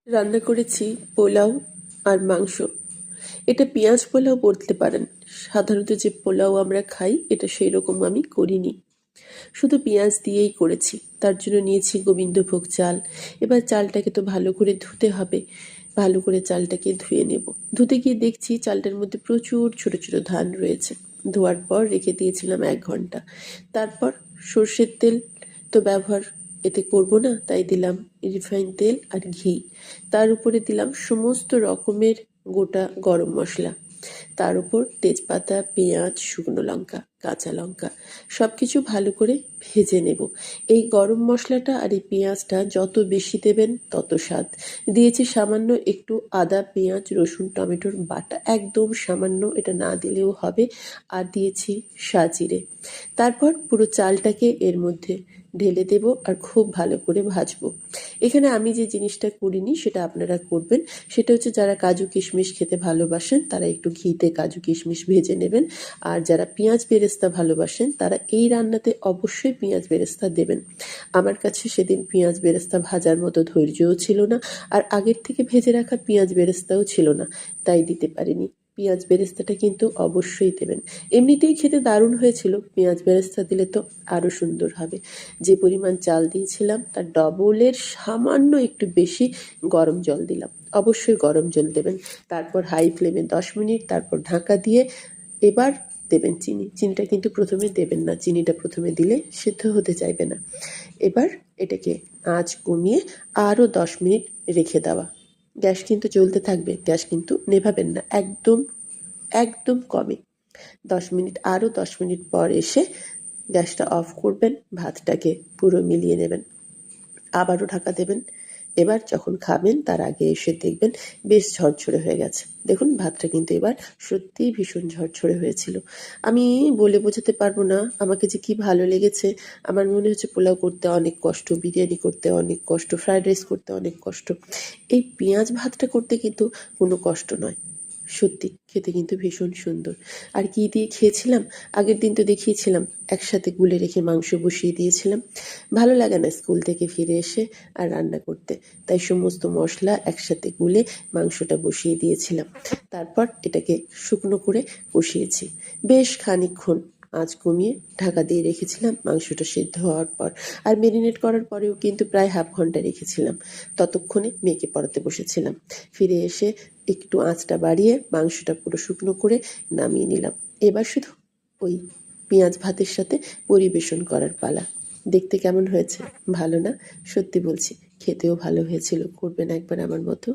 রান্না করেছি পোলাও আর মাংস। এটা পেঁয়াজ পোলাও বলতে পারেন। সাধারণত যে পোলাও আমরা খাই এটা সেই রকম আমি করিনি, শুধু পেঁয়াজ দিয়েই করেছি। তার জন্য নিয়েছি গোবিন্দভোগ চাল। এবার চালটাকে তো ভালো করে ধুতে হবে। ভালো করে চালটাকে ধুয়ে নেব। ধুতে গিয়ে দেখছি চালটার মধ্যে প্রচুর ছোট ছোট ধান রয়েছে। ধোয়ার পর রেখে দিয়েছিলাম 1 ঘন্টা। তারপর সর্ষের তেল তো ব্যবহার এতে করব না, তাই দিলাম রিফাইন তেল আর ঘি। তার উপরে দিলাম সমস্ত রকমের গোটা গরম মশলা। তার উপর তেজপাতা, পেঁয়াজ, শুকনো লঙ্কা, কাঁচা লঙ্কা সবকিছু ভালো করে ভেজে নেব। এই গরম মশলাটা আর এই পেঁয়াজটা যত বেশি দেবেন তত স্বাদ। দিয়েছি সামান্য একটু আদা, পেঁয়াজ, রসুন, টমেটোর বাটা, একদম সামান্য, এটা না দিলেও হবে। আর দিয়েছি সাজিরে। তারপর পুরো চালটাকে এর মধ্যে ঢেলে দেব আর খুব ভালো করে ভাজবো। এখানে আমি যে জিনিসটা করিনি সেটা আপনারা করবেন। সেটা হচ্ছে যারা কাজু কিশমিশ খেতে ভালোবাসেন তারা একটু ঘিতে কাজু কিশমিশ ভেজে নেবেন। আর যারা পেঁয়াজ বেরেস্তা ভালোবাসেন তারা এই রান্নাতে অবশ্যই পেঁয়াজ বেরেস্তা দেবেন। আমার কাছে সেদিন পেঁয়াজ বেরেস্তা ভাজার মতো ধৈর্যও ছিল না, আর আগের থেকে ভেজে রাখা পেঁয়াজ বেরেস্তাও ছিল না, তাই দিতে পারিনি। পেঁয়াজ বেরেস্তাটা কিন্তু অবশ্যই দেবেন। এমনিতেই খেতে দারুণ হয়েছিল, পেঁয়াজ বেরেস্তা দিলে তো আরও সুন্দর হবে। যে পরিমাণ চাল দিয়েছিলাম তার ডবলের সামান্য একটু বেশি গরম জল দিলাম। অবশ্যই গরম জল দেবেন। তারপর হাই ফ্লেমে 10 মিনিট, তারপর ঢাকা দিয়ে এবার দেবেন চিনি। চিনিটা কিন্তু প্রথমে দেবেন না, চিনিটা প্রথমে দিলে সেদ্ধ হতে চাইবে না। এবার এটাকে আঁচ কমিয়ে আরও 10 মিনিট রেখে দেওয়া। গ্যাস কিন্তু জ্বলতে থাকবে, গ্যাস কিন্তু নেভাবেন না, একদম একদম কমে। 10 মিনিট, আরও 10 মিনিট পর এসে গ্যাসটা অফ করবেন, ভাতটাকে পুরো মিলিয়ে নেবেন, আবারও ঢাকা দেবেন। এবার যখন খাবেন তার আগে এসে দেখবেন বেশ ঝরঝরে হয়ে গেছে। দেখুন ভাতটা কিন্তু এবার সত্যিই ভীষণ ঝরঝরে হয়েছিল। আমি বলে বোঝাতে পারবো না আমাকে যে কি ভালো লেগেছে। আমার মনে হচ্ছে পোলাও করতে অনেক কষ্ট, বিরিয়ানি করতে অনেক কষ্ট, ফ্রাইড রাইস করতে অনেক কষ্ট। এই পেঁয়াজ ভাতটা করতে কিন্তু কোনো কষ্ট নয়। সত্যি খেতে কিন্তু ভীষণ সুন্দর। আর কি দিয়ে খেয়েছিলাম, আগের দিন তো দেখিয়েছিলাম একসাথে গুলে রেখে মাংস বসিয়ে দিয়েছিলাম। ভালো লাগে না স্কুল থেকে ফিরে এসে আর রান্না করতে, তাই সমস্ত মশলা একসাথে গুলে মাংসটা বসিয়ে দিয়েছিলাম। তারপর এটাকে শুকনো করে কষিয়েছি বেশ খানিকক্ষণ। আঁচ কমিয়ে ঢাকা দিয়ে রেখেছিলাম মাংসটা সেদ্ধ হওয়ার পর। আর মেরিনেট করার পরেও কিন্তু প্রায় হাফ ঘন্টা রেখেছিলাম। ততক্ষণে মেয়েকে পড়াতে বসেছিলাম। ফিরে এসে একটু আঁচটা বাড়িয়ে মাংসটা পুরো শুকনো করে নামিয়ে নিলাম। এবার শুধু ওই পেঁয়াজ ভাতের সাথে পরিবেশন করার পালা। দেখতে কেমন হয়েছে? ভালো না? সত্যি বলছি, খেতেও ভালো হয়েছিল। করবেন একবার আমার মতো।